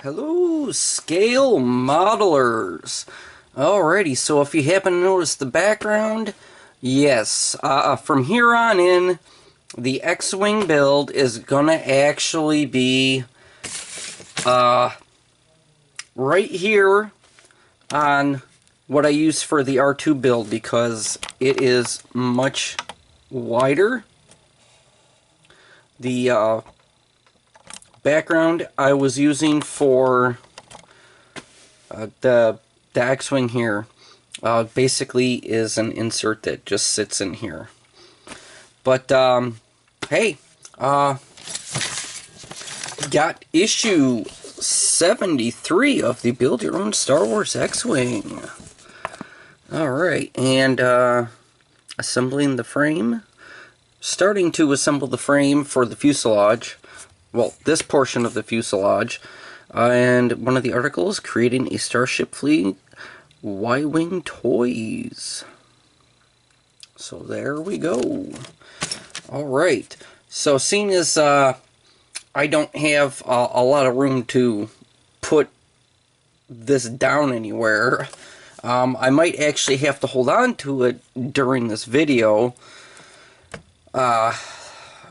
Hello, scale modelers. Alrighty, so if you happen to notice the background, yes, from here on in, the X-Wing build is gonna actually be right here on what I use for the R2 build because it is much wider. The background I was using for the X-Wing here basically is an insert that just sits in here. But hey, got issue 73 of the Build Your Own Star Wars X-Wing. Alright, and assembling the frame. Starting to assemble the frame for the fuselage. Well, this portion of the fuselage. And one of the articles, creating a Starship Fleet Y-Wing toys. So there we go. Alright, so seeing as I don't have a lot of room to put this down anywhere, I might actually have to hold on to it during this video,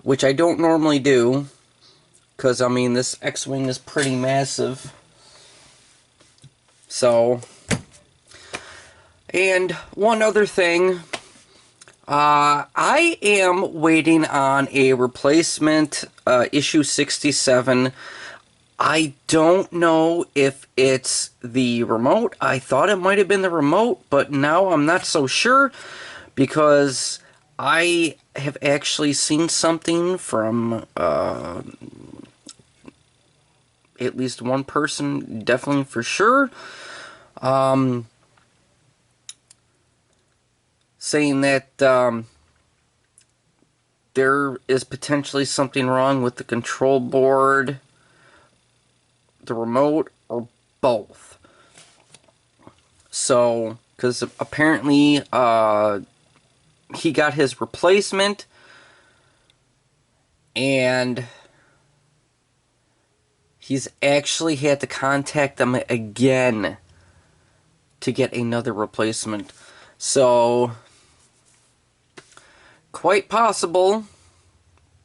which I don't normally do, because I mean this X-Wing is pretty massive. So, and one other thing, I am waiting on a replacement issue 67. I don't know if it's the remote. I thought it might have been the remote, but now I'm not so sure because I have actually seen something from at least one person, definitely for sure, saying that there is potentially something wrong with the control board, the remote, or both. So, because apparently he got his replacement, and he's actually had to contact them again to get another replacement. So, quite possible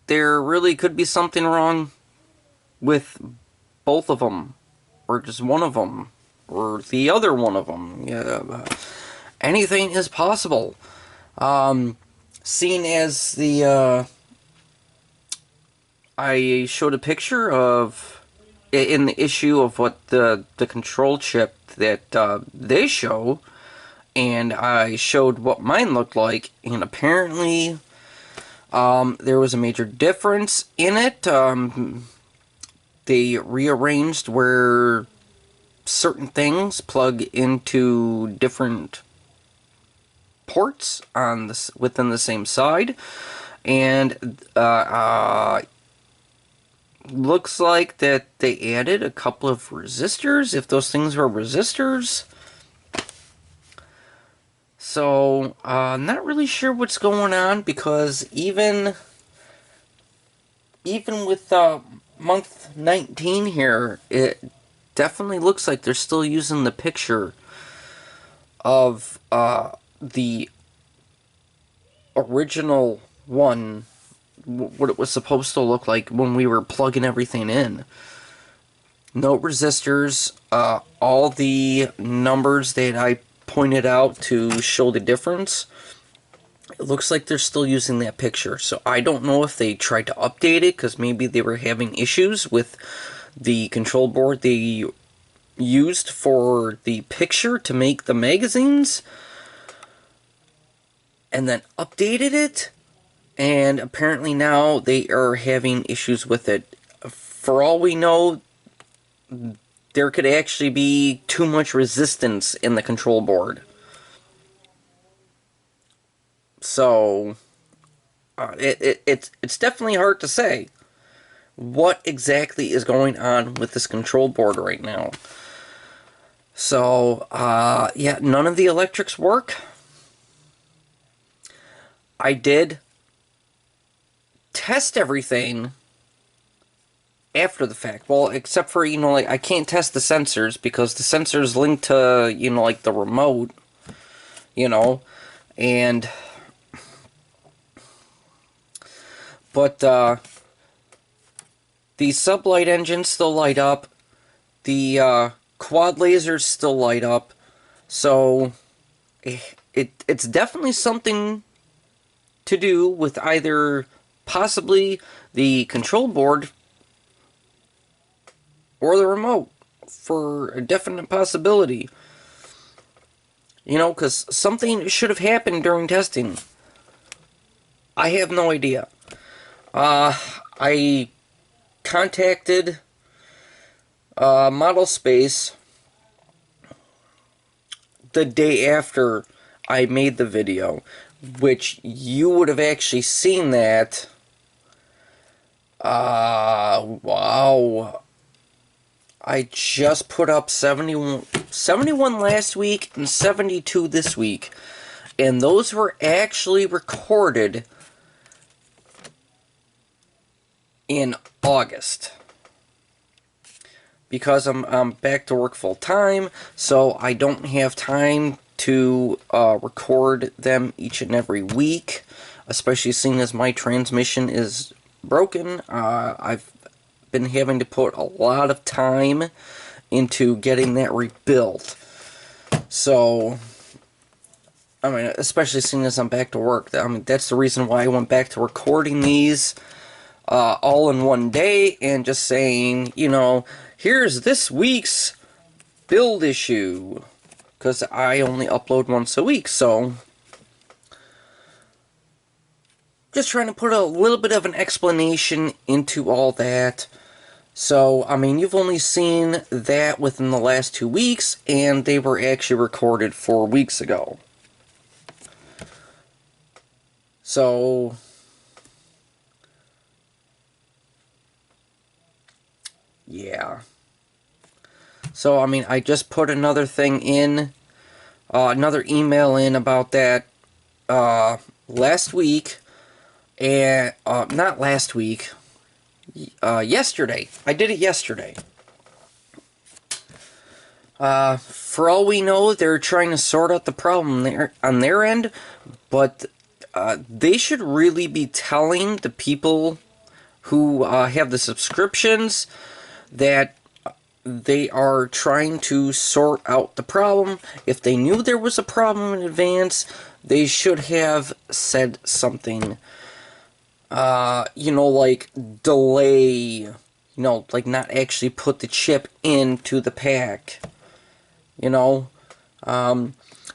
there really could be something wrong with both of them, or just one of them, or the other one of them. Yeah, anything is possible. Seeing as the I showed a picture of in the issue of what the control chip that they show, and I showed what mine looked like, and apparently there was a major difference in it. They rearranged where certain things plug into different ports on this within the same side, and looks like that they added a couple of resistors, if those things were resistors. So not really sure what's going on, because even with month 19 here, it definitely looks like they're still using the picture of the original one, what it was supposed to look like when we were plugging everything in. No resistors, all the numbers that I pointed out to show the difference, it looks like they're still using that picture. So I don't know if they tried to update it because maybe they were having issues with the control board they used for the picture to make the magazines, and then updated it, and apparently now they are having issues with it. For all we know, there could actually be too much resistance in the control board. So it's definitely hard to say what exactly is going on with this control board right now. So yeah, none of the electrics work. I did test everything after the fact. Well, except for, you know, like, I can't test the sensors because the sensors link to, you know, like, the remote, you know, and, but, the sublight engines still light up, the, quad lasers still light up, so, it's definitely something to do with either possibly the control board or the remote, for a definite possibility. You know, because something should have happened during testing. I have no idea. I contacted Model Space the day after I made the video, which you would have actually seen that. Wow. I just put up 71 last week and 72 this week. And those were actually recorded in August. Because I'm back to work full time, so I don't have time to record them each and every week, especially seeing as my transmission is broken. I've been having to put a lot of time into getting that rebuilt. So, I mean, especially seeing as I'm back to work, I mean, that's the reason why I went back to recording these all in one day and just saying, you know, here's this week's build issue, because I only upload once a week, so just trying to put a little bit of an explanation into all that. So, I mean, you've only seen that within the last 2 weeks, and they were actually recorded 4 weeks ago. So, yeah. So, I mean, I just put another thing in, another email in about that last week, and, not last week, yesterday. I did it yesterday. For all we know, they're trying to sort out the problem there on their end, but they should really be telling the people who have the subscriptions that they are trying to sort out the problem. If they knew there was a problem in advance, they should have said something. You know, like, delay, you know, like, not actually put the chip into the pack, you know.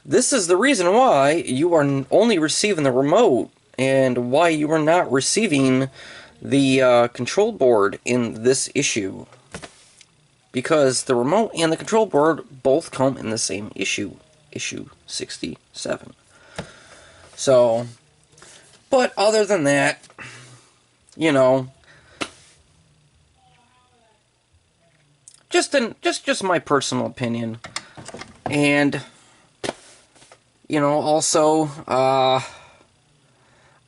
This is the reason why you are only receiving the remote, and why you are not receiving the control board in this issue. Because the remote and the control board both come in the same issue, issue 67. So, but other than that, you know, just my personal opinion. And, you know, also,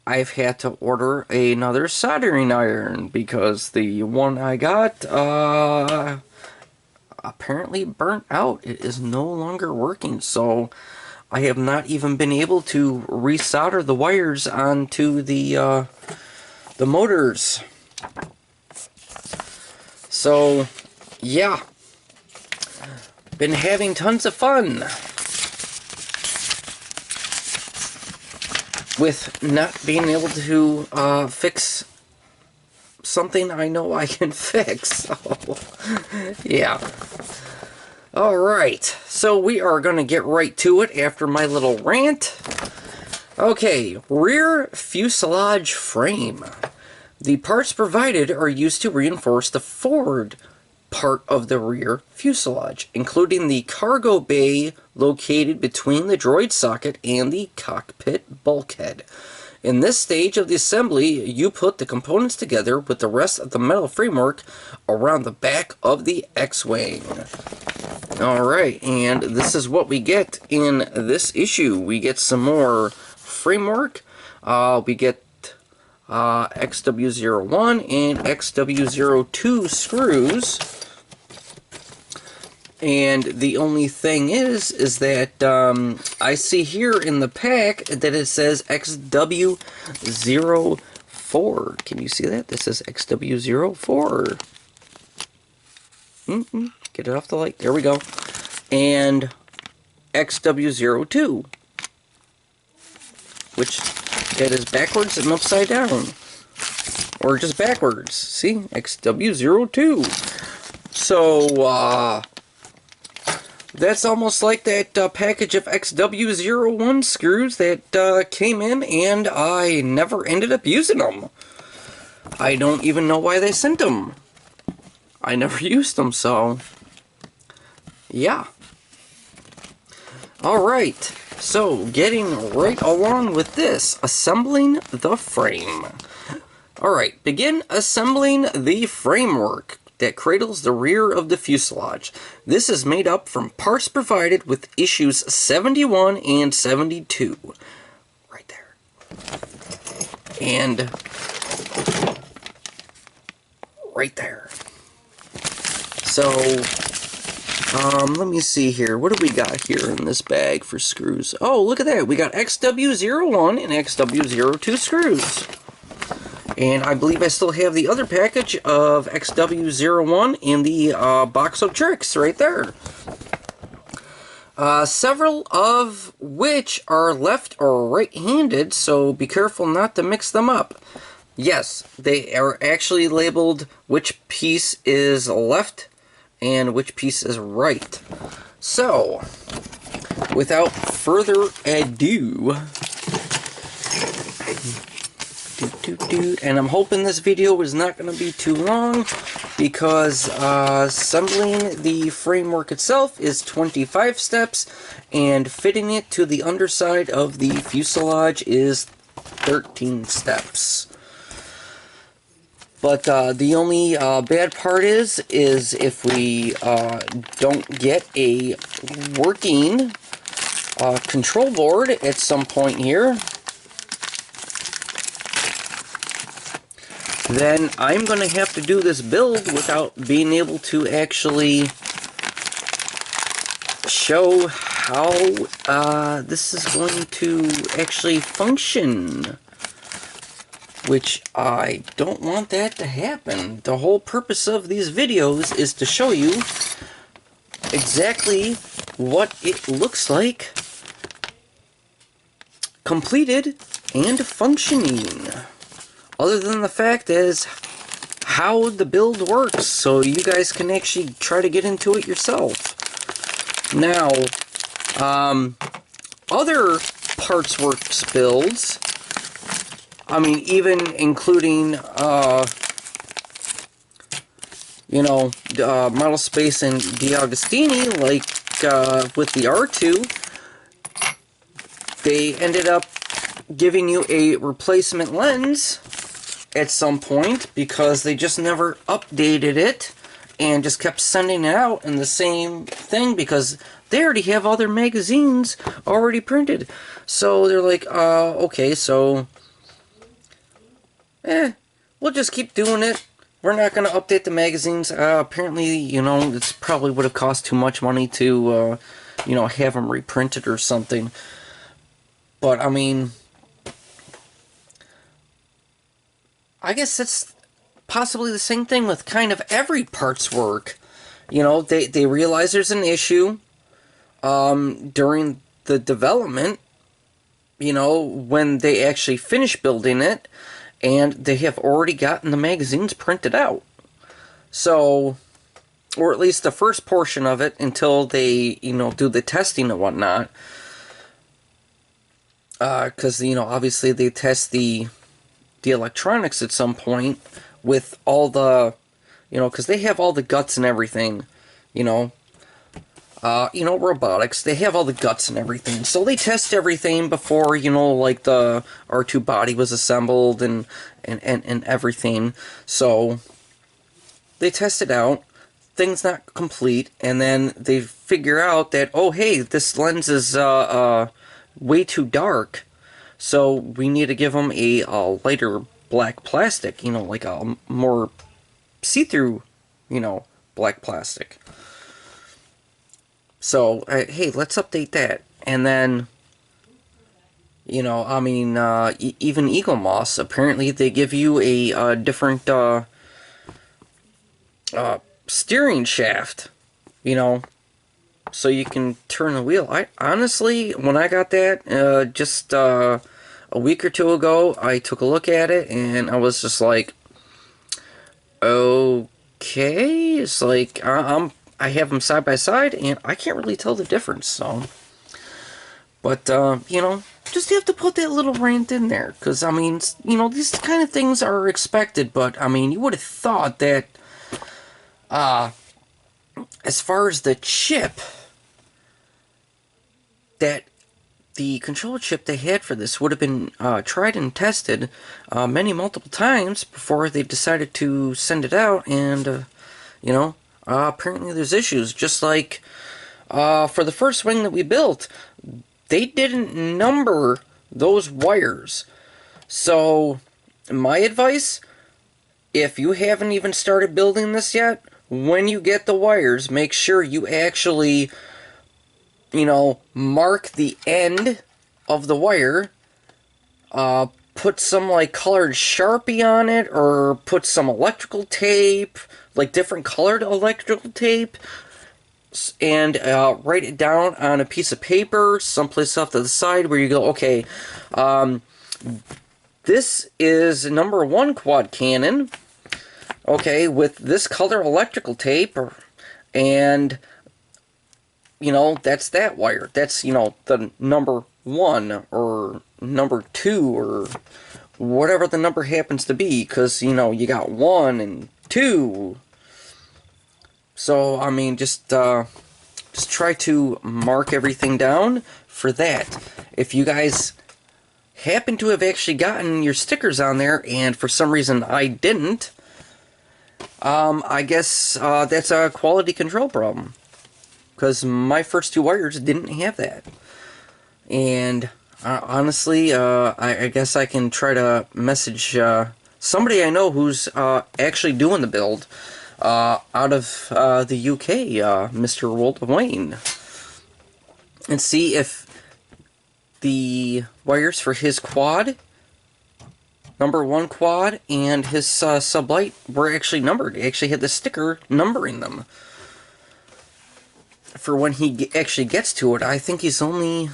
I've had to order another soldering iron because the one I got, apparently burnt out. It is no longer working, so I have not even been able to resolder the wires onto the motors. So, yeah. Been having tons of fun with not being able to fix something I know I can fix. So, yeah. Alright, so we are going to get right to it after my little rant. Okay, rear fuselage frame. The parts provided are used to reinforce the forward part of the rear fuselage, including the cargo bay located between the droid socket and the cockpit bulkhead. In this stage of the assembly, you put the components together with the rest of the metal framework around the back of the X-Wing. Alright, and this is what we get in this issue. We get some more framework. We get XW01 and XW02 screws. And the only thing is that I see here in the pack that it says XW04. Can you see that? This is XW04. Get it off the light. There we go. And XW02, which that is backwards and upside down. Or just backwards. See? XW02. So, that's almost like that package of XW01 screws that came in, and I never ended up using them. I don't even know why they sent them. I never used them, so yeah. Alright, so getting right along with this, assembling the frame. Alright, begin assembling the framework that cradles the rear of the fuselage. This is made up from parts provided with issues 71 and 72. Right there. And right there. So, let me see here. What do we got here in this bag for screws? Oh, look at that. We got XW01 and XW02 screws. And I believe I still have the other package of XW01 in the box of tricks right there. Several of which are left or right-handed, so be careful not to mix them up. Yes, they are actually labeled which piece is left and which piece is right. So, without further ado, and I'm hoping this video is not going to be too long, because assembling the framework itself is 25 steps, and fitting it to the underside of the fuselage is 13 steps. But the only bad part is if we don't get a working control board at some point here, then I'm going to have to do this build without being able to actually show how this is going to actually function. Which I don't want that to happen. The whole purpose of these videos is to show you exactly what it looks like completed and functioning. Other than the fact is how the build works, so you guys can actually try to get into it yourself. Now, other Partsworks builds, I mean, even including, you know, Model Space and DeAgostini, like with the R2, they ended up giving you a replacement lens at some point because they just never updated it and just kept sending it out in the same thing because they already have all their magazines already printed. So they're like, okay, so we'll just keep doing it. We're not going to update the magazines. Apparently, you know, it's probably would have cost too much money to, you know, have them reprinted or something. But, I mean, I guess it's possibly the same thing with kind of every parts work. You know, they realize there's an issue during the development, you know, when they actually finish building it, and they have already gotten the magazines printed out. So, or at least the first portion of it until they, you know, do the testing and whatnot. Because, you know, obviously they test the electronics at some point with all the, you know, because they have all the guts and everything, you know, robotics, they have all the guts and everything, so they test everything before, you know, like the R2 body was assembled and everything, so they test it out, things not complete, and then they figure out that, oh hey, this lens is way too dark, so we need to give them a lighter black plastic, you know, like a more see-through, you know, black plastic. So, hey, let's update that. And then, you know, I mean, even Eagle Moss, apparently they give you a different steering shaft, you know, so you can turn the wheel. I honestly, when I got that just a week or two ago, I took a look at it and I was just like, okay, it's like I have them side by side and I can't really tell the difference. So, but you know, just have to put that little rant in there, because I mean, you know, these kind of things are expected. But I mean, you would have thought that as far as the chip, that the controller chip they had for this would have been tried and tested multiple times before they decided to send it out. And you know, apparently there's issues. Just like for the first wing that we built, they didn't number those wires. So my advice, if you haven't even started building this yet, when you get the wires, make sure you actually, you know, mark the end of the wire, put some like colored Sharpie on it, or put some electrical tape, like different colored electrical tape, and write it down on a piece of paper someplace off to the side where you go, okay, this is number 1 quad cannon, okay, with this color electrical tape, and you know, that's that wire. That's, you know, the number 1 or number 2 or whatever the number happens to be, because, you know, you got 1 and 2. So, I mean, just try to mark everything down for that. If you guys happen to have actually gotten your stickers on there, and for some reason I didn't, I guess that's a quality control problem. Because my first 2 wires didn't have that. And honestly, I guess I can try to message somebody I know who's actually doing the build out of the UK, Mr. World of Wayne, and see if the wires for his quad, number 1 quad, and his sublight were actually numbered. He actually had the sticker numbering them. For when he actually gets to it, I think he's only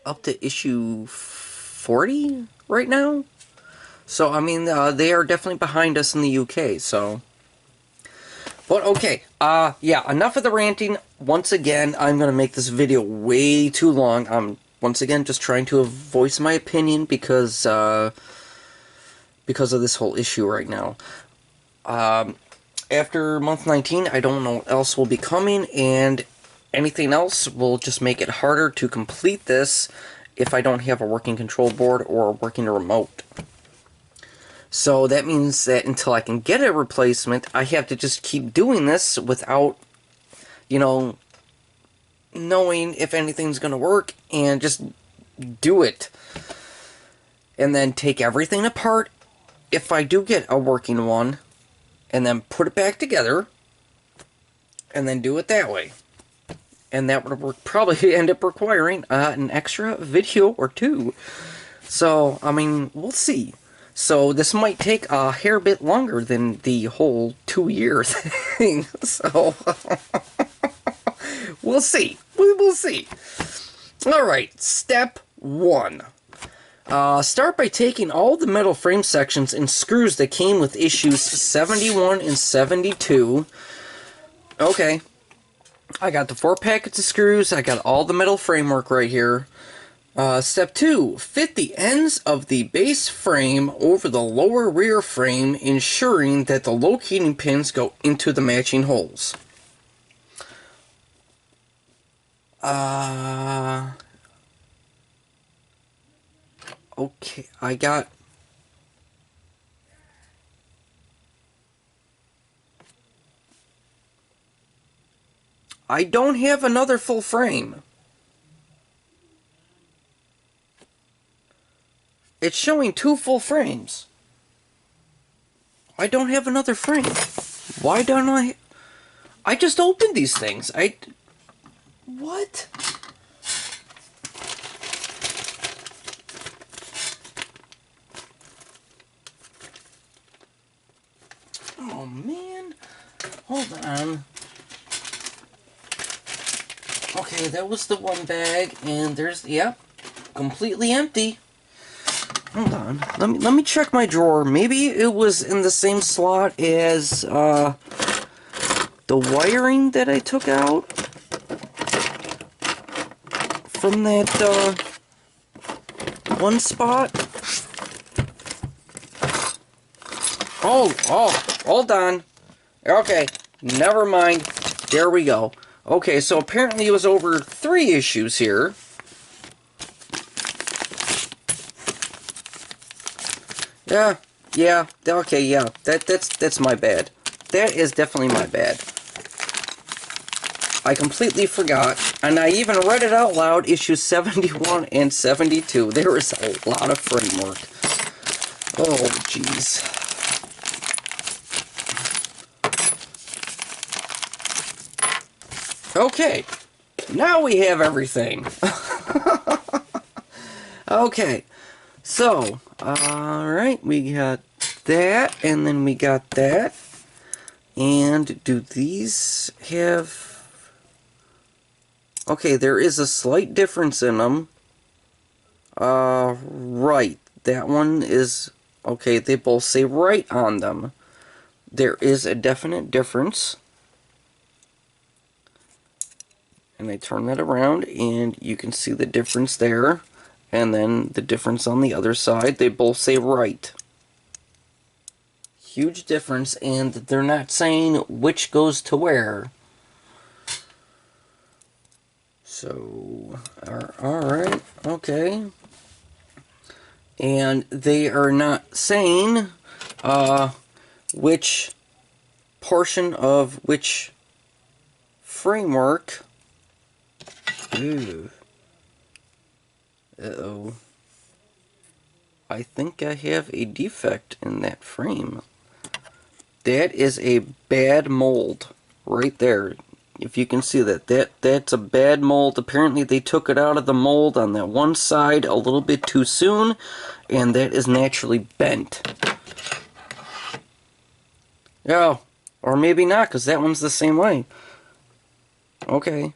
up to issue 40 right now. So, I mean, they are definitely behind us in the UK, so. But, okay, yeah, enough of the ranting. Once again, I'm going to make this video way too long. I'm, once again, just trying to voice my opinion because of this whole issue right now. After month 19, I don't know what else will be coming, and anything else will just make it harder to complete this if I don't have a working control board or a working remote. So that means that until I can get a replacement, I have to just keep doing this without, you know, knowing if anything's going to work, and just do it. And then take everything apart if I do get a working one, and then put it back together, and then do it that way. And that would probably end up requiring an extra video or 2. So, I mean, we'll see. So, this might take a hair bit longer than the whole 2-year thing. So, we'll see. We will see. Alright, step 1. Start by taking all the metal frame sections and screws that came with issues 71 and 72. Okay. I got the 4 packets of screws. I got all the metal framework right here. Step 2. Fit the ends of the base frame over the lower rear frame, ensuring that the locating pins go into the matching holes. Okay, I don't have another full frame. It's showing 2 full frames. I don't have another frame. Why don't I? I just opened these things. What? Oh man. Hold on. Okay, that was the one bag, and there's, yep, completely empty. Hold on. Let me check my drawer. Maybe it was in the same slot as the wiring that I took out from that one spot. Oh, hold on. Okay, never mind. There we go. Okay, so apparently it was over 3 issues here. Yeah, okay, yeah. That's my bad. That is definitely my bad. I completely forgot, and I even read it out loud, issues 71 and 72. There is a lot of framework. Oh, jeez. Okay, now we have everything. Okay, so, alright, we got that, and then we got that. And do these have... Okay, there is a slight difference in them. Right, that one is... Okay, they both say right on them. There is a definite difference. And I turn that around, and you can see the difference there. And then the difference on the other side, they both say right. Huge difference, and they're not saying which goes to where. So, alright, okay. And they are not saying which portion of which framework. Ooh. Uh-oh. I think I have a defect in that frame. That is a bad mold right there. If you can see that's a bad mold. Apparently they took it out of the mold on that one side a little bit too soon, and that is naturally bent. Yeah, or maybe not, because that one's the same way. Okay.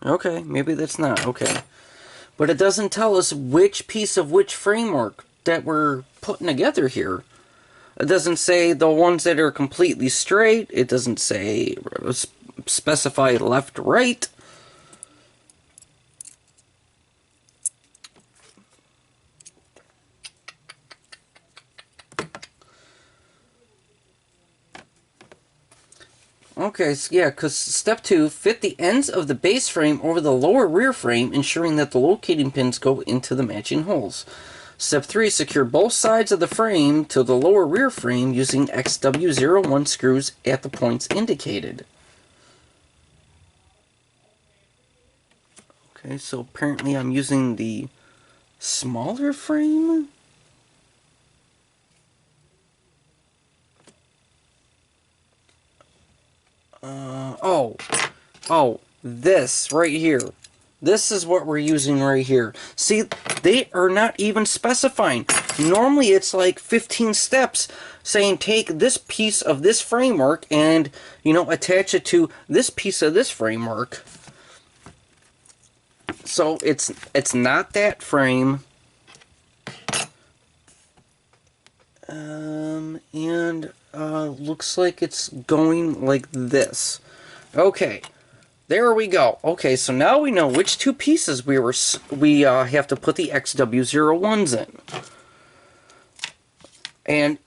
Okay, maybe that's not. Okay. But it doesn't tell us which piece of which framework that we're putting together here. It doesn't say the ones that are completely straight. It doesn't say specify left, right. Okay, so yeah, because step 2, fit the ends of the base frame over the lower rear frame, ensuring that the locating pins go into the matching holes. Step 3, secure both sides of the frame to the lower rear frame using XW01 screws at the points indicated. Okay, so apparently I'm using the smaller frame? Oh, this right here. This is what we're using right here. See, they are not even specifying. Normally it's like 15 steps saying take this piece of this framework and, you know, attach it to this piece of this framework. So it's not that frame. And looks like it's going like this. Okay. There we go. Okay, so now we know which 2 pieces we have to put the XW01s in. And,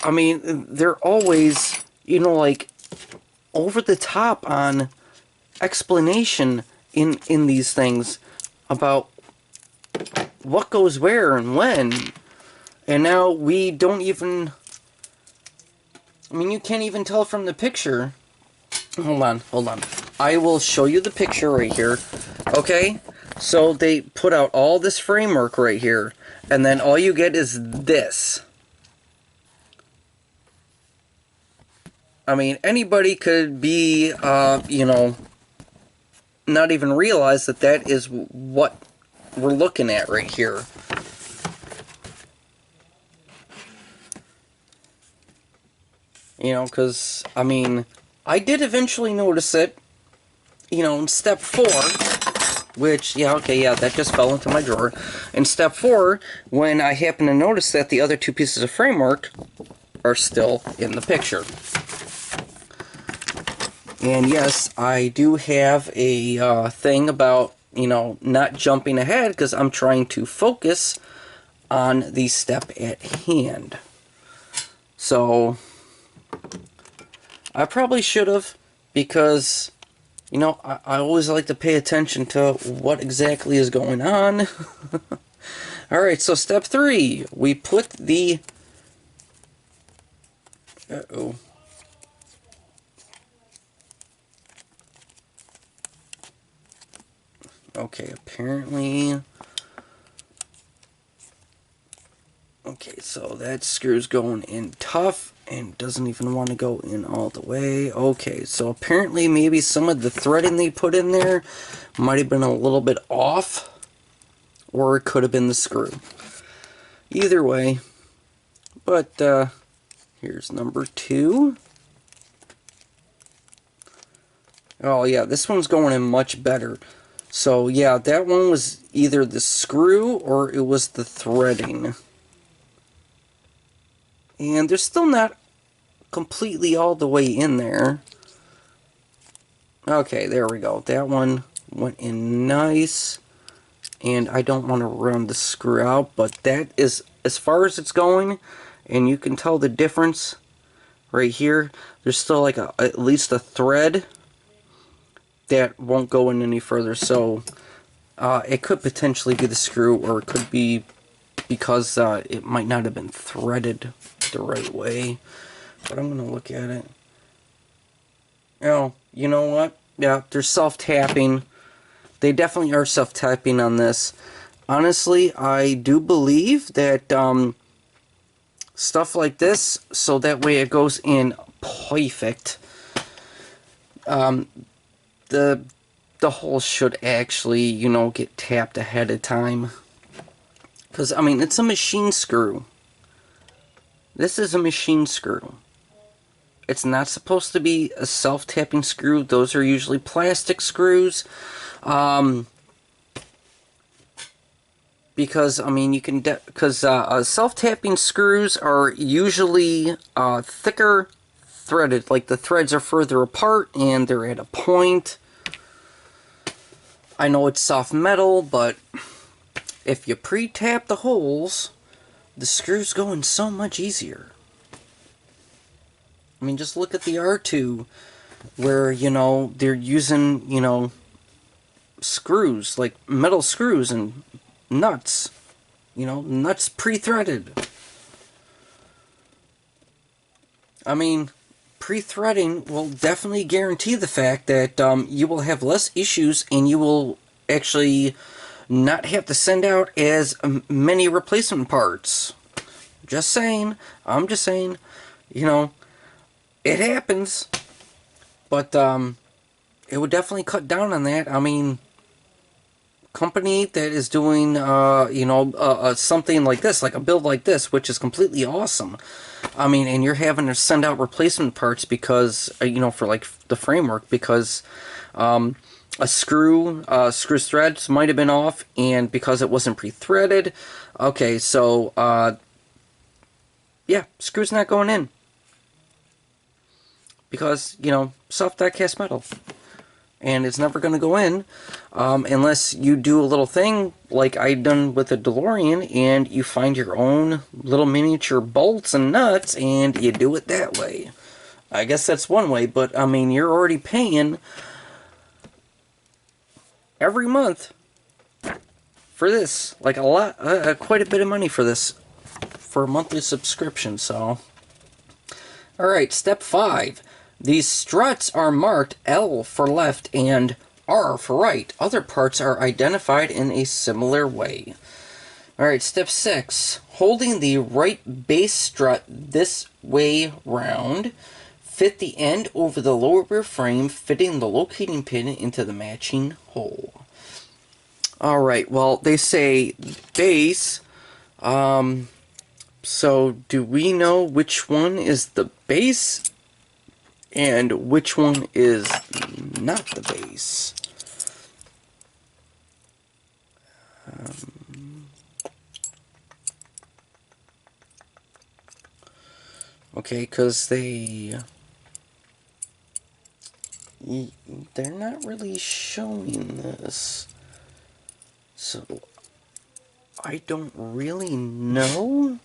I mean, they're always, you know, like, over the top on explanation in these things about what goes where and when. And now we don't even... I mean, you can't even tell from the picture. Hold on. I will show you the picture right here. Okay? So they put out all this framework right here, and then all you get is this. I mean, anybody could be, you know, not even realize that that is what we're looking at right here. You know, because, I mean, I did eventually notice it, you know, in step 4, which, yeah, okay, yeah, that just fell into my drawer. In step 4, when I happened to notice that the other 2 pieces of framework are still in the picture. And yes, I do have a thing about, you know, not jumping ahead because I'm trying to focus on the step at hand. So, I probably should have, because, you know, I always like to pay attention to what exactly is going on. Alright, so step 3, we put the... Uh-oh. Okay, apparently... Okay, so that screw's going in tough and doesn't even want to go in all the way. Okay, so apparently maybe some of the threading they put in there might have been a little bit off, or it could have been the screw. Either way, but here's number 2. Oh yeah, this one's going in much better. So yeah, that one was either the screw or it was the threading. And they're still not completely all the way in there. Okay, there we go. That one went in nice. And I don't want to run the screw out, but that is as far as it's going. And you can tell the difference right here. There's still like at least a thread that won't go in any further. So it could potentially be the screw, or it could be because it might not have been threaded the right way. But I'm going to look at it. Oh, you know what? Yeah, they're self-tapping. They definitely are self-tapping on this. Honestly, I do believe that stuff like this, so that way it goes in perfect. The hole should actually, you know, get tapped ahead of time. Because, I mean, it's a machine screw. This is a machine screw. It's not supposed to be a self-tapping screw. Those are usually plastic screws. Because, I mean, you can... Because self-tapping screws are usually thicker threaded. Like, the threads are further apart and they're at a point. I know it's soft metal, but if you pre-tap the holes, the screws go in so much easier. I mean, just look at the R2, where, you know, they're using, you know, screws, like metal screws and nuts. You know, nuts pre-threaded. I mean, pre-threading will definitely guarantee the fact that you will have less issues and you will actually not have to send out as many replacement parts. Just saying. I'm just saying. You know, it happens. But it would definitely cut down on that. I mean, company that is doing, you know, something like this, like a build like this, which is completely awesome. I mean, and you're having to send out replacement parts because, you know, for like the framework, because a screw's threads might have been off, and because it wasn't pre-threaded. Okay, so yeah, screw's not going in because, you know, soft die cast metal, and it's never going to go in unless you do a little thing like I done with the DeLorean, and you find your own little miniature bolts and nuts and you do it that way. I guess that's one way, but I mean, you're already paying every month for this, like a lot, quite a bit of money for this, for a monthly subscription. So, alright, step 5. These struts are marked L for left and R for right. Other parts are identified in a similar way. Alright, step 6. Holding the right base strut this way round, fit the end over the lower rear frame, fitting the locating pin into the matching hole. Alright, well, they say base. So do we know which one is the base and which one is not the base? Okay, because they're not really showing this. So I don't really know.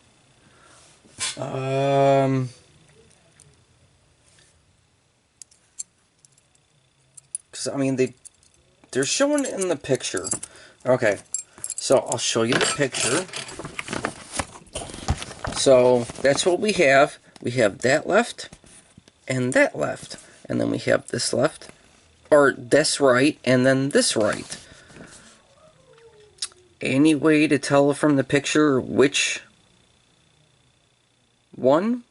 Because I mean they're showing it in the picture. Okay, so I'll show you the picture. So that's what we have. We have that left and that left, and then we have this left, or this right, and then this right. Any way to tell from the picture which one?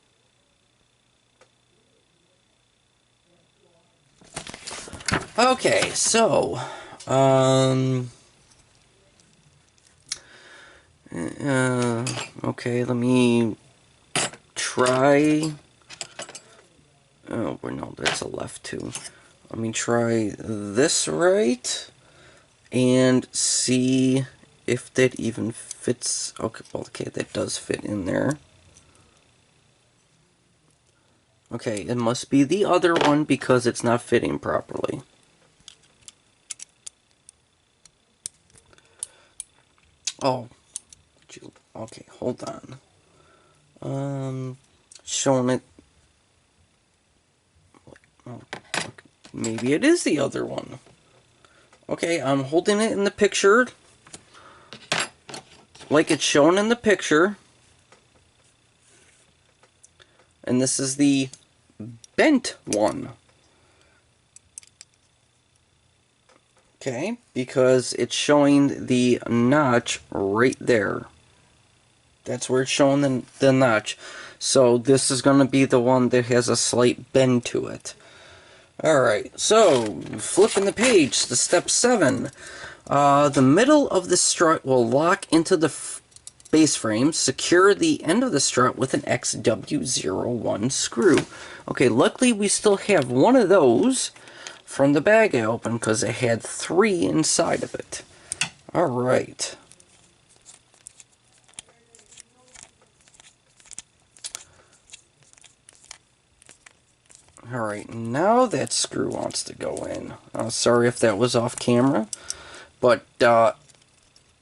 Okay, so okay, let me try. Oh, no, that's a left too. Let me try this right and see if that even fits. Okay, well, okay, that does fit in there. Okay, it must be the other one because it's not fitting properly. Oh, okay, hold on. Showing it. Oh, okay. Maybe it is the other one. Okay, I'm holding it in the picture like it's shown in the picture. And this is the bent one. Okay, because it's showing the notch right there. That's where it's showing the notch. So this is going to be the one that has a slight bend to it. Alright, so flipping the page to step 7. The middle of the strut will lock into the base frame. Secure the end of the strut with an XW01 screw. Okay, luckily we still have one of those from the bag I opened because it had 3 inside of it. Alright. Alright, now that screw wants to go in. Sorry if that was off camera, but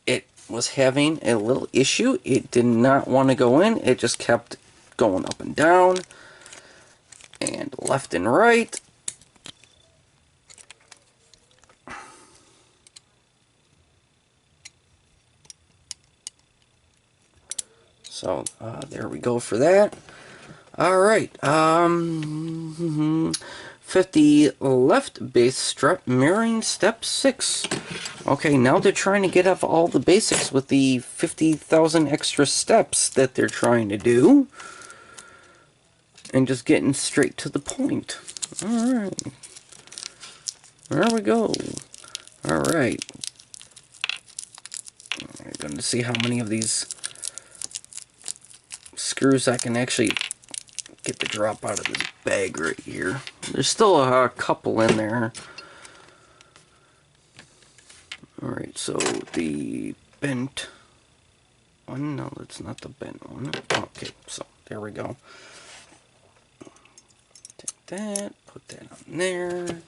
it was having a little issue. It did not want to go in. It just kept going up and down and left and right. So there we go for that. Alright, 50 left base strut mirroring step 6. Okay, now they're trying to get up all the basics with the 50,000 extra steps that they're trying to do. And just getting straight to the point. Alright. There we go. Alright. I'm going to see how many of these screws I can actually get the drop out of this bag right here. There's still a couple in there. Alright, so the bent one, no, that's not the bent one. Okay, so there we go. Take that, put that on there.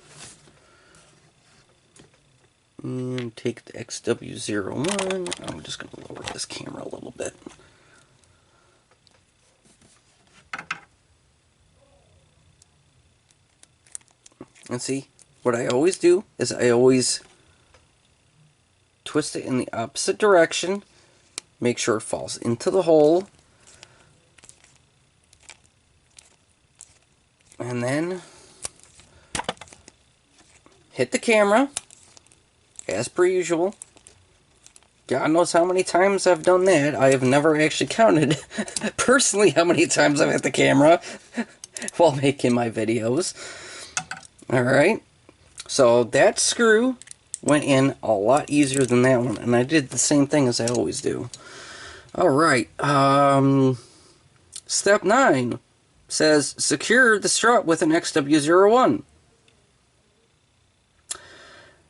And take the XW01. I'm just going to lower this camera a little bit. And see, what I always do is I always twist it in the opposite direction, make sure it falls into the hole, and then hit the camera, as per usual. God knows how many times I've done that. I have never actually counted personally how many times I've hit the camera while making my videos. Alright, so that screw went in a lot easier than that one, and I did the same thing as I always do. Alright, step 9 says secure the strut with an XW01.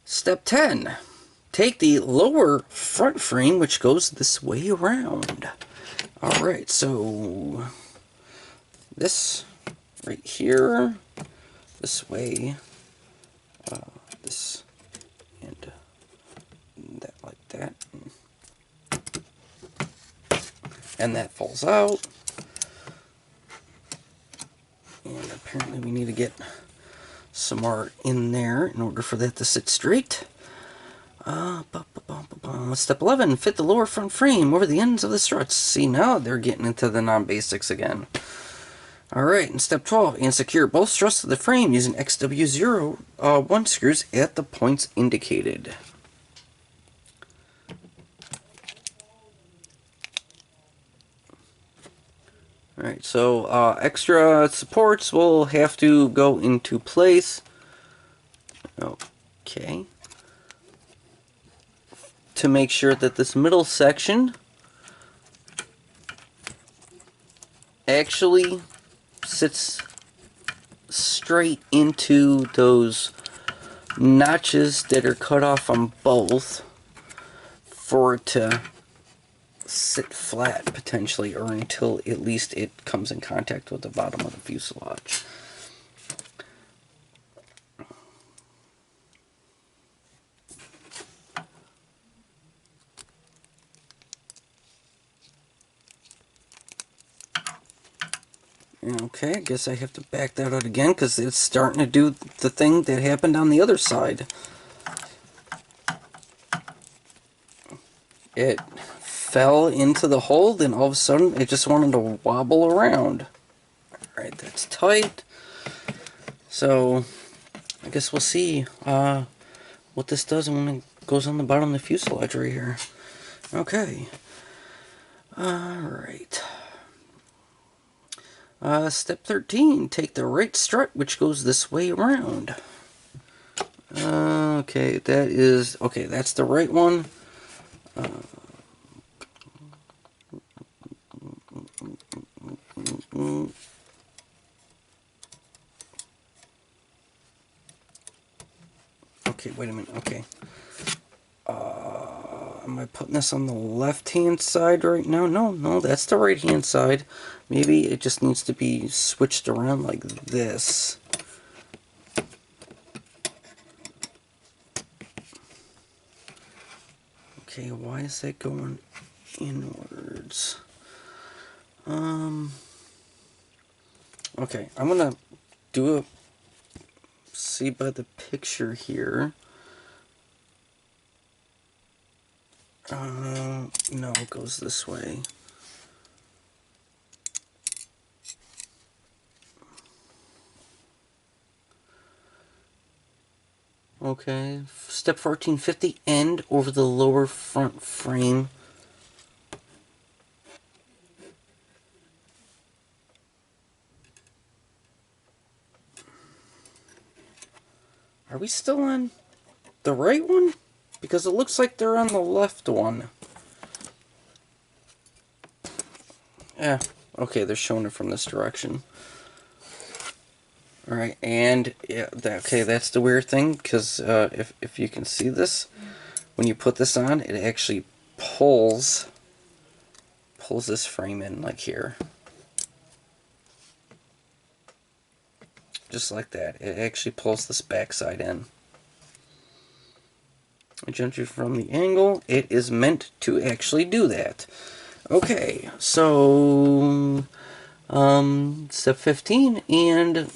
Step 10. Take the lower front frame, which goes this way around. Alright, so this right here, this way, this, and that like that. And that falls out. And apparently we need to get some more in there in order for that to sit straight. Step 11, fit the lower front frame over the ends of the struts. See, now they're getting into the non-basics again. Alright, and step 12, and secure both struts to the frame using XW01 screws at the points indicated. Alright, so extra supports will have to go into place. Okay. To make sure that this middle section actually sits straight into those notches that are cut off on both for it to sit flat potentially, or until at least it comes in contact with the bottom of the fuselage. Okay, I guess I have to back that out again because it's starting to do the thing that happened on the other side. It fell into the hole, then all of a sudden it just wanted to wobble around. Alright, that's tight. So, I guess we'll see what this does when it goes on the bottom of the fuselage right here. Okay. Alright. Step 13, take the right strut, which goes this way around. Okay, that's the right one. Okay, wait a minute, okay. Am I putting this on the left-hand side right now? No, that's the right-hand side. Maybe it just needs to be switched around like this. Okay, why is that going inwards? Okay, I'm gonna see by the picture here. No, it goes this way. Okay, step 14, fit the end over the lower front frame. Are we still on the right one? Because it looks like they're on the left one. Yeah, okay, they're showing it from this direction. Alright, and yeah, that's the weird thing, because if you can see this, when you put this on, it actually pulls this frame in like here. Just like that. It actually pulls this backside in. I jumped you from the angle. It is meant to actually do that. Okay, so step 15, and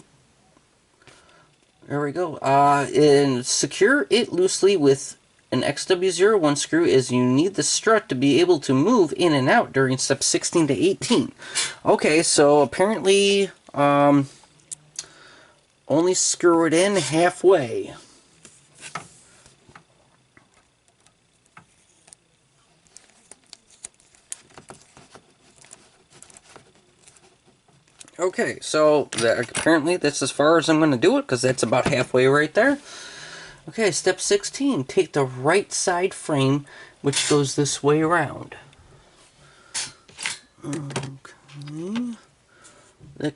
there we go. And secure it loosely with an XW01 screw, as you need the strut to be able to move in and out during steps 16 to 18. Okay, so apparently only screw it in halfway. Okay, so apparently that's as far as I'm going to do it, because that's about halfway right there. Okay, step 16. Take the right side frame, which goes this way around. Okay. That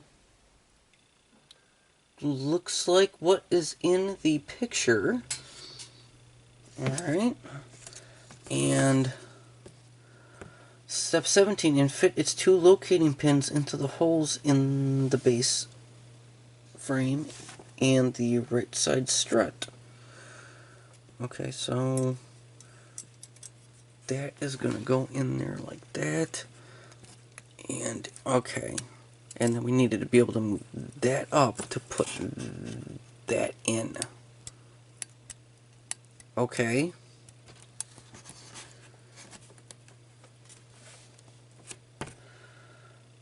looks like what is in the picture. Alright. And step 17. And fit its 2 locating pins into the holes in the base frame and the right side strut. Okay, so that is going to go in there like that. And, okay. And then we needed to be able to move that up to put that in. Okay.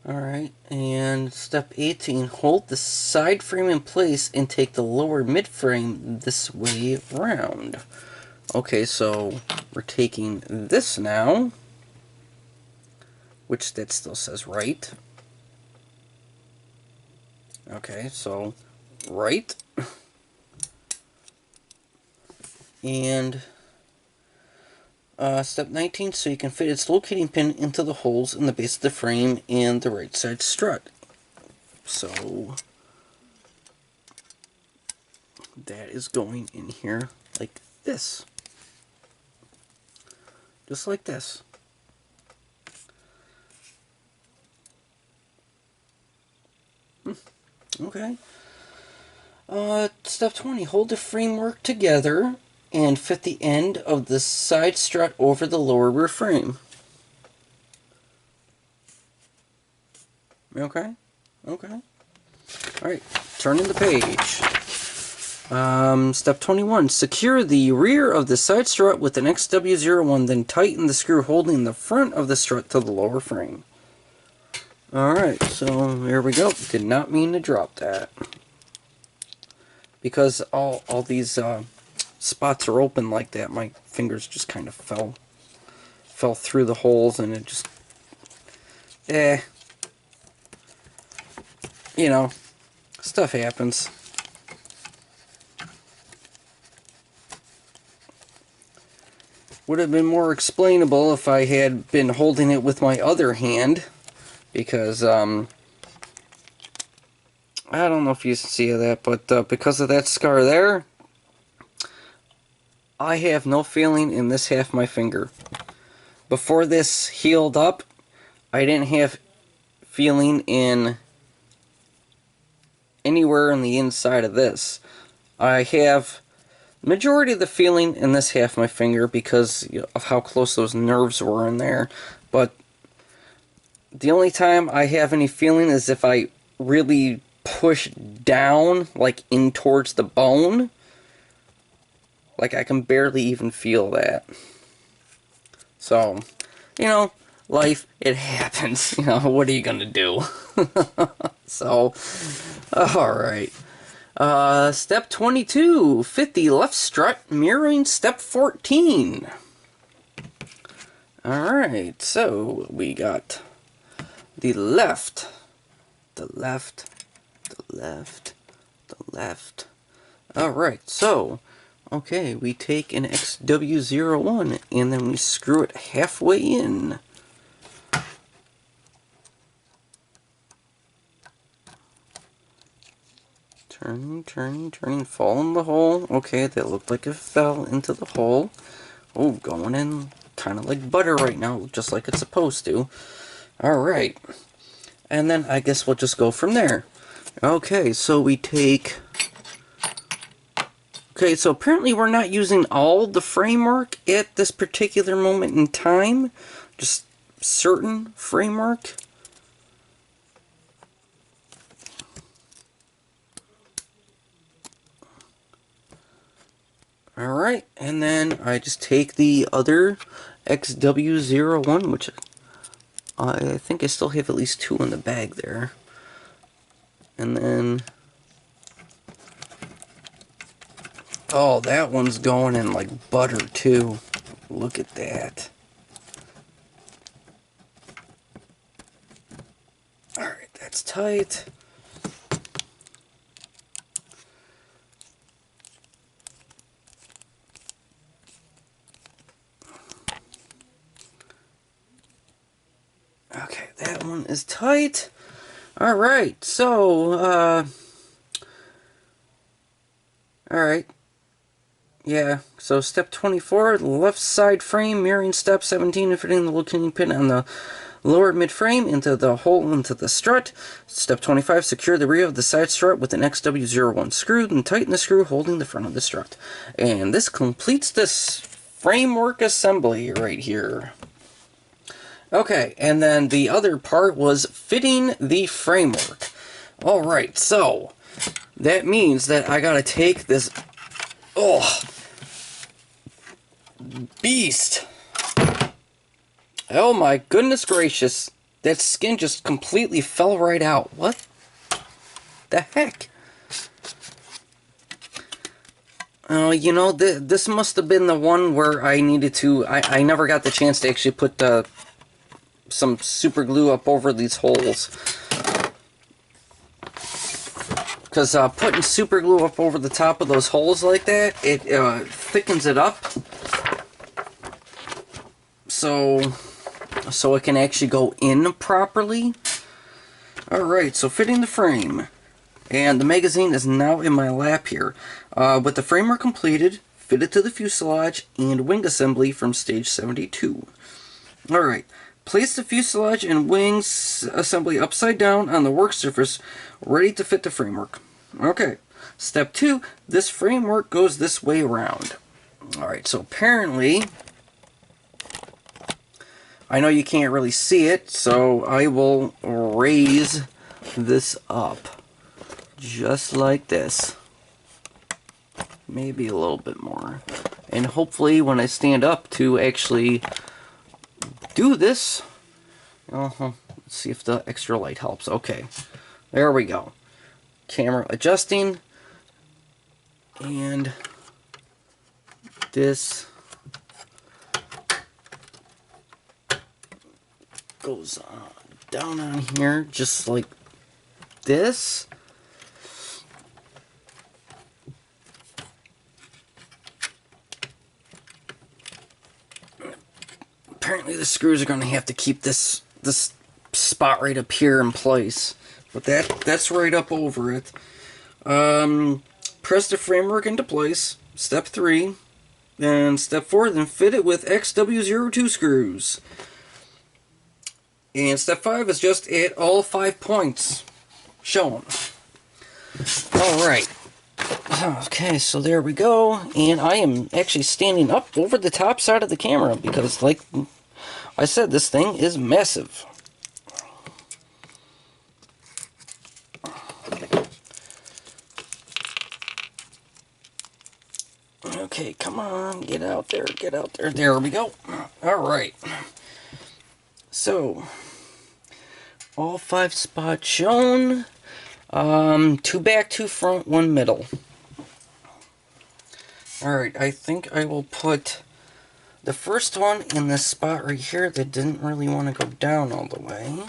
Alright, and step 18, hold the side frame in place and take the lower mid frame this way around. Okay, so we're taking this now, which that still says right. Okay, so right. And step 19, so you can fit its locating pin into the holes in the base of the frame and the right side strut. So that is going in here like this. Just like this. Okay. Step 20, hold the framework together and fit the end of the side strut over the lower rear frame. Okay? Okay. Alright, turning the page. Step 21, secure the rear of the side strut with an XW01, then tighten the screw holding the front of the strut to the lower frame. Alright, so here we go. Did not mean to drop that. Because all these spots are open like that, my fingers just kind of fell through the holes, and it just, you know, stuff happens. Would have been more explainable if I had been holding it with my other hand, because I don't know if you see that, but because of that scar there, I have no feeling in this half my finger. Before this healed up, I didn't have feeling in anywhere in the inside of this. I have majority of the feeling in this half my finger because of how close those nerves were in there, but the only time I have any feeling is if I really push down, like in towards the bone. Like, I can barely even feel that. So, you know, life, it happens. You know, what are you gonna do? So, alright. Step 22, fit the left strut mirroring step 14. Alright, so we got the left, the left, the left, the left. Alright, so, okay, we take an XW01 and then we screw it halfway in. Turning, turning, turning, fall in the hole. Okay, that looked like it fell into the hole. Oh, going in kind of like butter right now, just like it's supposed to. Alright. And then I guess we'll just go from there. Okay, so we take... Okay, so apparently we're not using all the framework at this particular moment in time. Just certain framework. Alright, and then I just take the other XW01, which I think I still have at least 2 in the bag there. And then... Oh, that one's going in like butter too. Look at that. Alright, that's tight. Okay, that one is tight. Alright, so, alright. Yeah, so step 24, the left side frame, mirroring step 17 and fitting the locating pin on the lower mid-frame into the hole into the strut. Step 25, secure the rear of the side strut with an XW01 screw and tighten the screw holding the front of the strut. And this completes this framework assembly right here. Okay, and then the other part was fitting the framework. Alright, so that means that I gotta take this beast. Oh my goodness gracious. That skin just completely fell right out. What the heck? Oh, you know, this must have been the one where I needed to... I never got the chance to actually put some super glue up over these holes. Because putting super glue up over the top of those holes like that, it thickens it up. So it can actually go in properly. Alright, so fitting the frame. And the magazine is now in my lap here. With the framework completed, fitted to the fuselage and wing assembly from stage 72. Alright, place the fuselage and wings assembly upside down on the work surface, ready to fit the framework. Okay, step 2, this framework goes this way around. Alright, so apparently, I know you can't really see it, so I will raise this up. Just like this. Maybe a little bit more. And hopefully when I stand up to actually do this, let's see if the extra light helps. Okay, there we go. Camera adjusting, and this goes down on here just like this. Apparently the screws are going to have to keep this spot right up here in place, but that's right up over it. Press the framework into place, step 3, then step 4, then fit it with XW02 screws. And step 5 is just at all 5 points shown. Alright. Okay, so there we go. And I am actually standing up over the top side of the camera because, like I said, this thing is massive. Okay, come on, get out there, get out there. There we go. Alright. So, all 5 spots shown. 2 back, 2 front, 1 middle. Alright, I think I will put the first one in this spot right here that didn't really want to go down all the way.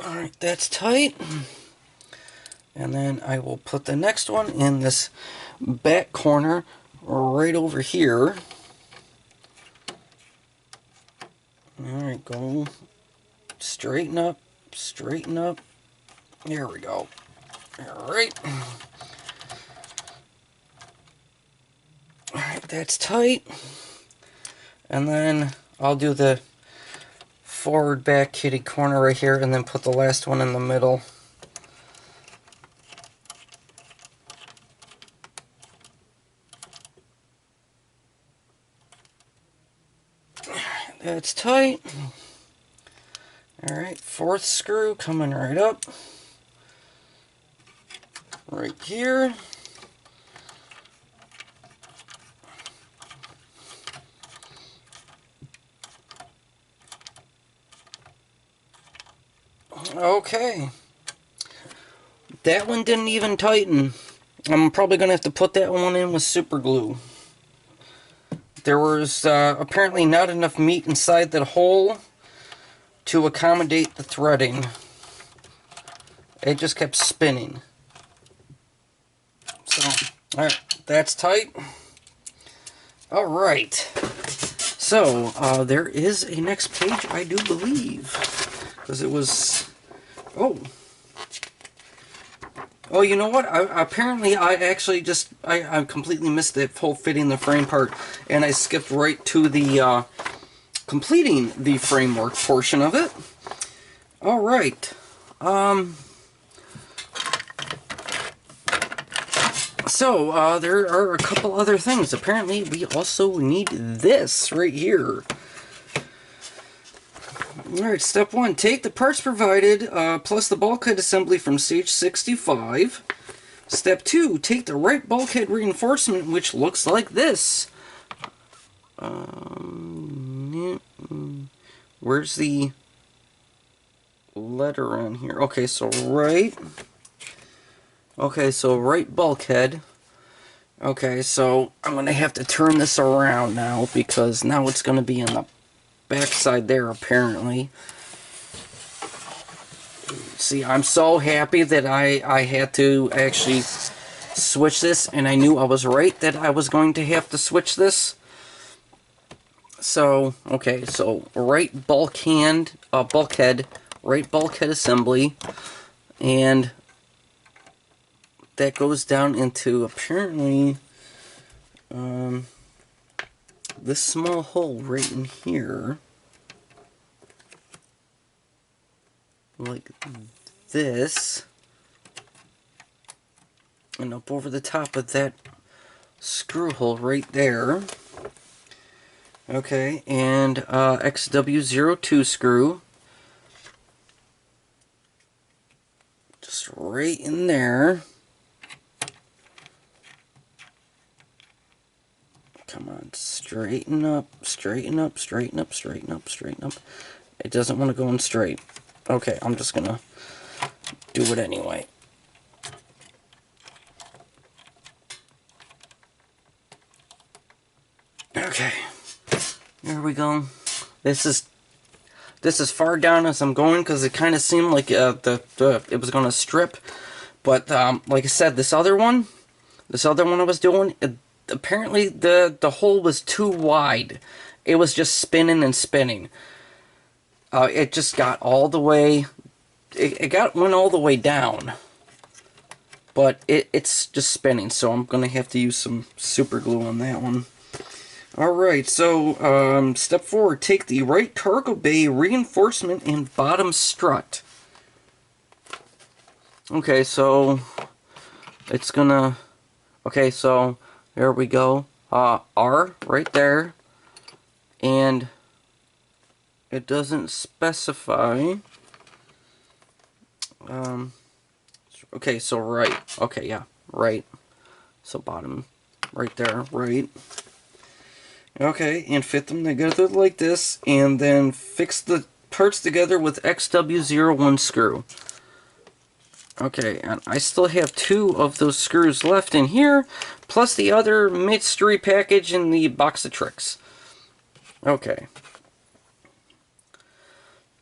Alright, that's tight. And then I will put the next one in this back corner right over here. Alright, go straighten up, straighten up. There we go. Alright. Alright, that's tight. And then I'll do the forward back kitty corner right here and then put the last one in the middle. That's tight. Alright, 4th screw coming right up. Right here. Okay. That one didn't even tighten. I'm probably going to have to put that one in with super glue. there was apparently not enough meat inside that hole to accommodate the threading. It just kept spinning. So, alright, that's tight. Alright. So, there is a next page, I do believe. Because it was... Oh. Oh, you know what? Apparently, I actually just... I completely missed the whole fitting the frame part. And I skipped right to the... completing the framework portion of it. Alright. So, there are a couple other things. Apparently, we also need this right here. Alright, step 1. Take the parts provided, plus the bulkhead assembly from stage 65. Step 2. Take the right bulkhead reinforcement, which looks like this. Where's the letter on here? Okay, so right... Okay, so right bulkhead. Okay, so I'm going to have to turn this around now because now it's going to be in the backside there apparently. See, I'm so happy that I had to actually switch this, and I knew I was right that I was going to have to switch this. So, okay, so right bulkhead, right bulkhead assembly, and that goes down into apparently this small hole right in here, like this, and up over the top of that screw hole right there. Okay, and XW02 screw just right in there. Come on, straighten up, straighten up, straighten up, straighten up, straighten up. It doesn't want to go in straight. Okay, I'm just gonna do it anyway. Okay, there we go. This is far down as I'm going because it kind of seemed like it was gonna strip, but like I said, this other one I was doing, apparently the hole was too wide. It was just spinning and spinning. It just got all the way. Went all the way down, but it's just spinning. So I'm gonna have to use some super glue on that one. Alright, so step 4, take the right cargo bay reinforcement and bottom strut. Okay, so it's gonna... Okay, so there we go. R right there. And it doesn't specify... okay, so right. Okay, yeah, right. So bottom right there, right. Okay, and fit them together like this, and then fix the parts together with XW01 screw. Okay, and I still have 2 of those screws left in here, plus the other mystery package in the box of tricks. Okay.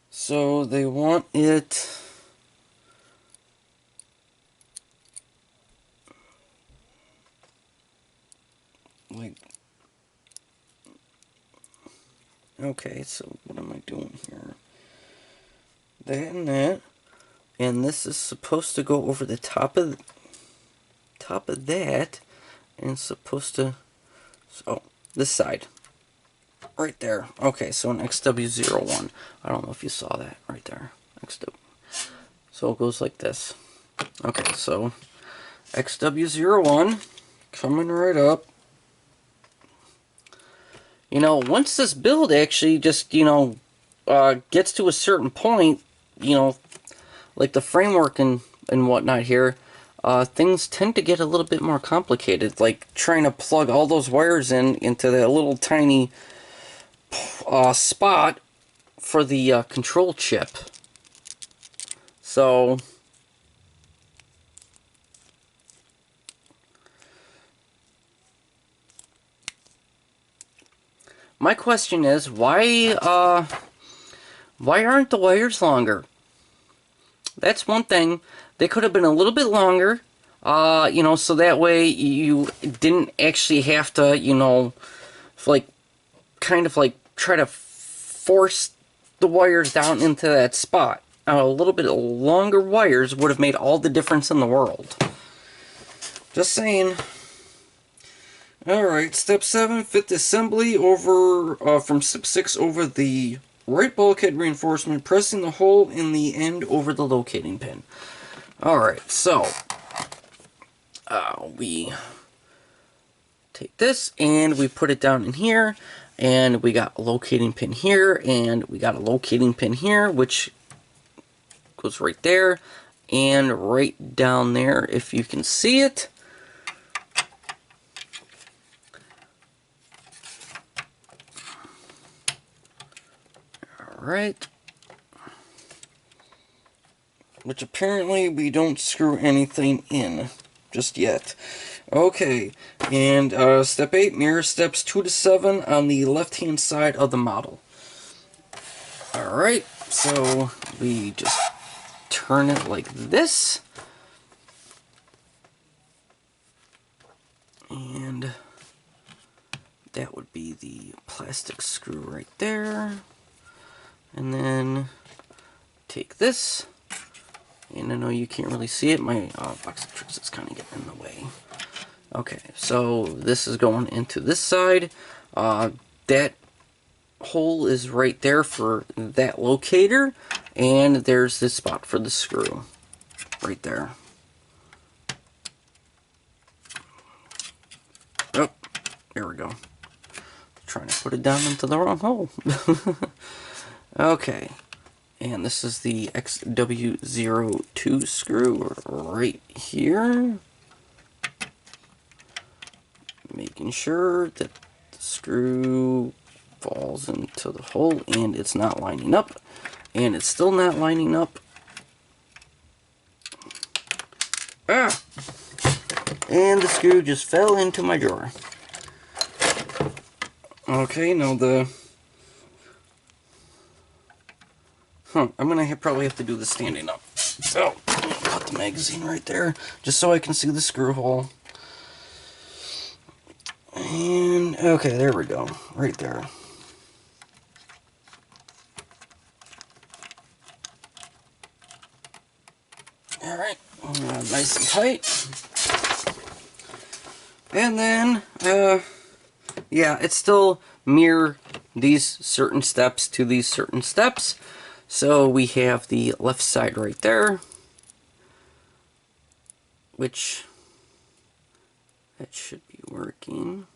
So they want it... like... Okay, so what am I doing here? That and that. And this is supposed to go over the top of that, and it's supposed to... Oh, this side. Right there. Okay, so an XW01. I don't know if you saw that right there. XW. So it goes like this. Okay, so XW01 coming right up. You know, once this build actually just, you know, gets to a certain point, you know, like the framework and whatnot here, things tend to get a little bit more complicated, like trying to plug all those wires into that little tiny spot for the control chip. So my question is, why aren't the wires longer? That's one thing. They could have been a little bit longer, you know, so that way you didn't actually have to, you know, like, kind of like try to force the wires down into that spot. A little bit longer wires would have made all the difference in the world. Just saying. Alright, step 7, fit the assembly over from step 6 over the right bulkhead reinforcement, pressing the hole in the end over the locating pin. Alright, so we take this and we put it down in here, and we got a locating pin here, and we got a locating pin here, which goes right there and right down there if you can see it. Alright. Which apparently we don't screw anything in just yet. Okay, and step 8, mirror steps 2 to 7 on the left-hand side of the model. Alright, so we just turn it like this. And that would be the plastic screw right there. And then take this. And I know you can't really see it. My box of tricks is kind of getting in the way. Okay, so this is going into this side. That hole is right there for that locator. And there's this spot for the screw. Right there. Oh, there we go. Trying to put it down into the wrong hole. Okay. And this is the XW02 screw right here. Making sure that the screw falls into the hole and it's not lining up. And it's still not lining up. Ah! And the screw just fell into my drawer. Okay, now I'm gonna probably have to do this standing up. So, put the magazine right there, just so I can see the screw hole. And, okay, there we go. Right there. Alright, nice and tight. And then, yeah, it's still mirror these certain steps to these certain steps. So we have the left side right there, which that should be working.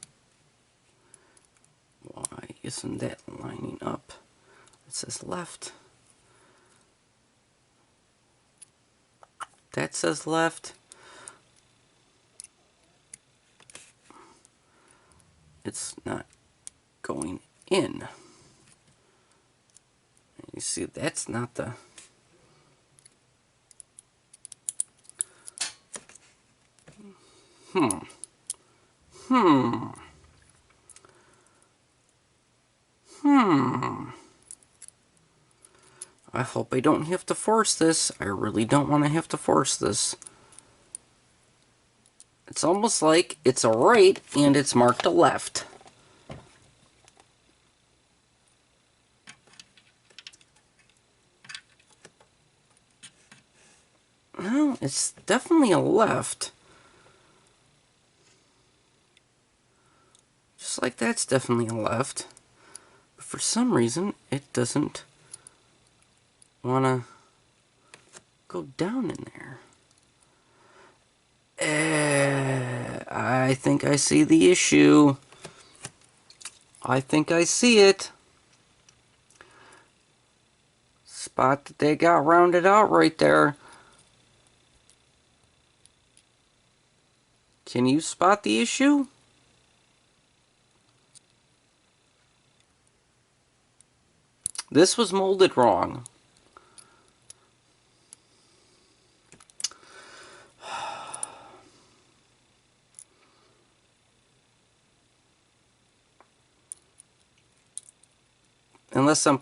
Why isn't that lining up? It says left. That says left. It's not going in. You see, that's not the... I hope I don't have to force this. I really don't want to have to force this. It's almost like it's a right and it's marked a left. No, it's definitely a left. Just like that's definitely a left. But for some reason, it doesn't want to go down in there. I think I see the issue. I think I see it. Spot that they got rounded out right there. Can you spot the issue? This was molded wrong. unless I'm...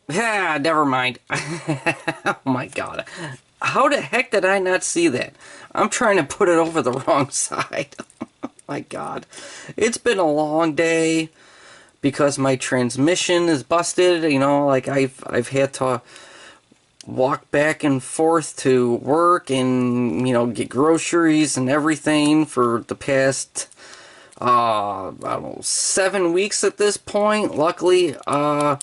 Yeah, never mind. Oh my god. How the heck did I not see that? I'm trying to put it over the wrong side. My god. It's been a long day because my transmission is busted. You know, like I've had to walk back and forth to work and, you know, get groceries and everything for the past I don't know, 7 weeks at this point. Luckily, a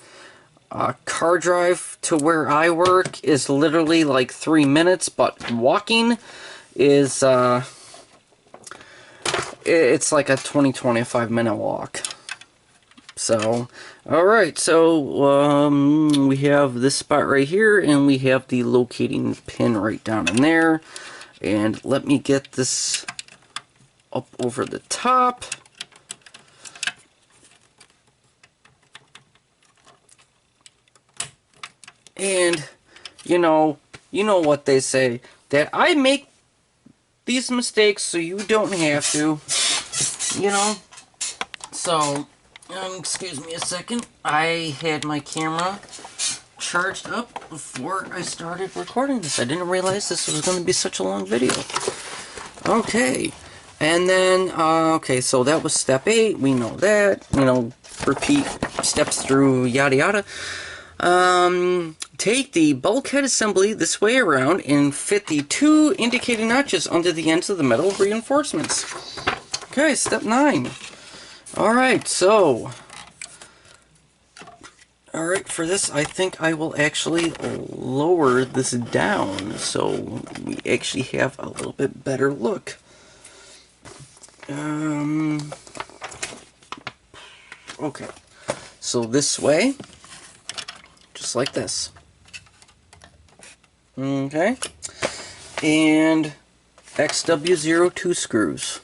car drive to where I work is literally like 3 minutes, but walking is it's like a 20-25 minute walk. So, alright, so we have this spot right here, and we have the locating pin right down in there. And let me get this up over the top. And, you know what they say, that I make these mistakes so you don't have to, you know. So, excuse me a second. I had my camera charged up before I started recording this. I didn't realize this was going to be such a long video. Okay. And then, okay, so that was step 8. We know that. You know, repeat steps through yada yada. Take the bulkhead assembly this way around and fit the 2 indicating notches under the ends of the metal reinforcements. Okay, step 9. Alright, so... Alright, for this, I think I will actually lower this down so we actually have a little bit better look. Okay, so this way, just like this. Okay, and XW02 screws.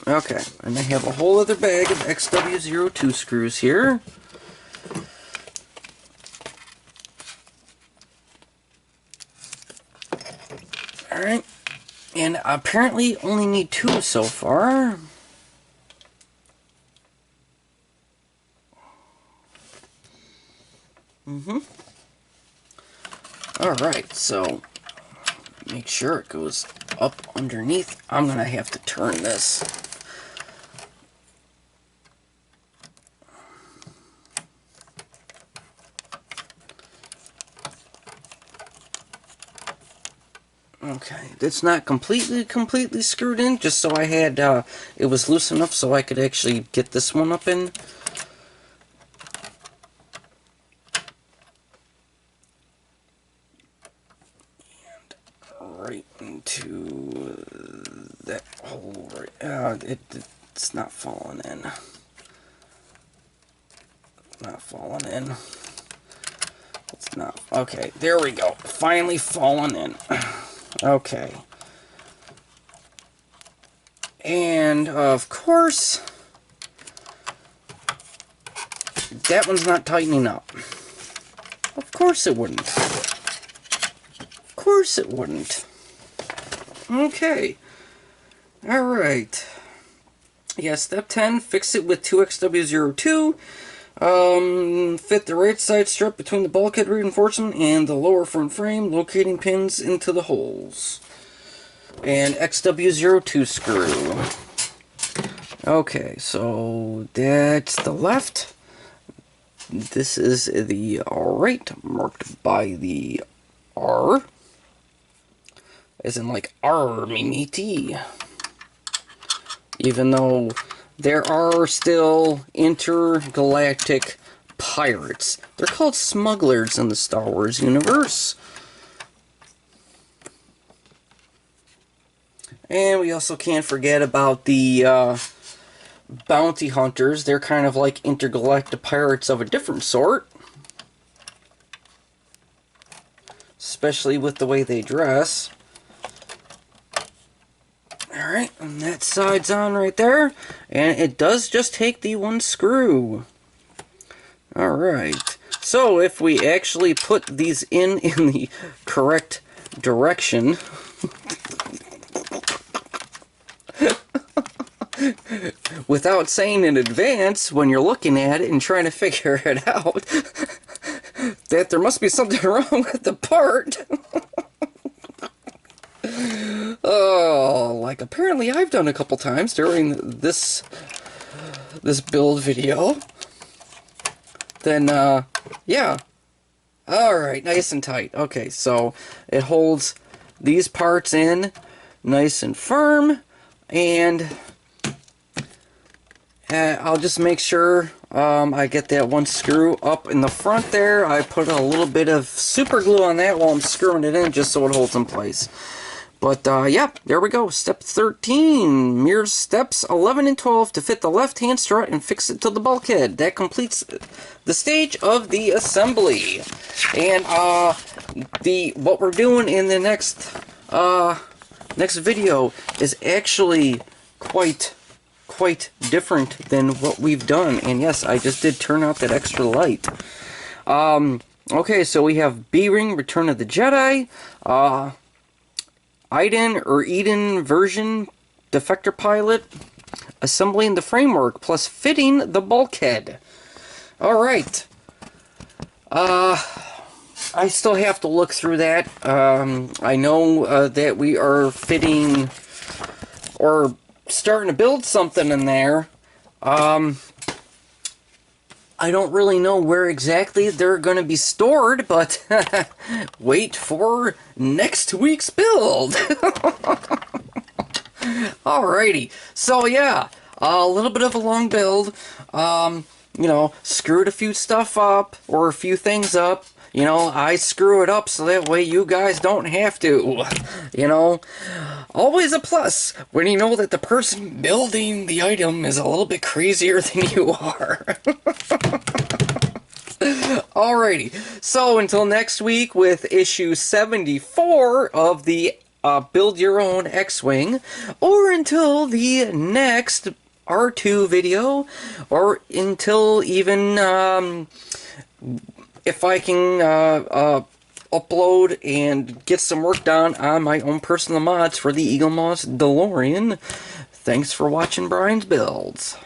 Okay, and I have a whole other bag of XW02 screws here. Alright, and apparently only need 2 so far. Alright, so make sure it goes up underneath. I'm gonna have to turn this. Okay, it's not completely screwed in, just so I had, it was loose enough so I could actually get this one up in. And right into that hole right, it's not falling in. Not falling in. It's not, okay, there we go, finally fallen in. Okay. And, of course, that one's not tightening up. Of course it wouldn't. Of course it wouldn't. Okay. Alright. Yeah, step 10, fix it with 2XW02. Fit the right side strap between the bulkhead reinforcement and the lower front frame, locating pins into the holes. And XW02 screw. Okay, so that's the left. This is the right, marked by the R. As in like R, me T. Even though there are still intergalactic pirates. They're called smugglers in the Star Wars universe. And we also can't forget about the bounty hunters. They're kind of like intergalactic pirates of a different sort. Especially with the way they dress. Alright, and that side's on right there. And it does just take the 1 screw. Alright. So if we actually put these in the correct direction... without saying in advance when you're looking at it and trying to figure it out that there must be something wrong with the part. Oh, like apparently I've done a couple times during this build video. Then, yeah. Alright, nice and tight. Okay, so it holds these parts in nice and firm, and I'll just make sure I get that one screw up in the front there. I put a little bit of super glue on that while I'm screwing it in just so it holds in place. But, yeah, there we go. Step 13. Mirrors steps 11 and 12 to fit the left-hand strut and fix it to the bulkhead. That completes the stage of the assembly. And, what we're doing in the next video is actually quite different than what we've done. And yes, I just did turn out that extra light. Okay, so we have B-Ring, Return of the Jedi, Eden version, Defector Pilot, assembling the framework, plus fitting the bulkhead. Alright. I still have to look through that. I know that we are fitting or starting to build something in there. I don't really know where exactly they're going to be stored, but wait for next week's build. Alrighty, so yeah, a little bit of a long build. You know, screwed a few stuff up, or a few things up. You know, I screw it up so that way you guys don't have to. You know, always a plus when you know that the person building the item is a little bit crazier than you are. Alrighty, so until next week with issue 74 of the Build Your Own X-Wing, or until the next R2 video, or until even if I can upload and get some work done on my own personal mods for the Eagle Moss DeLorean. Thanks for watching Brian's Builds.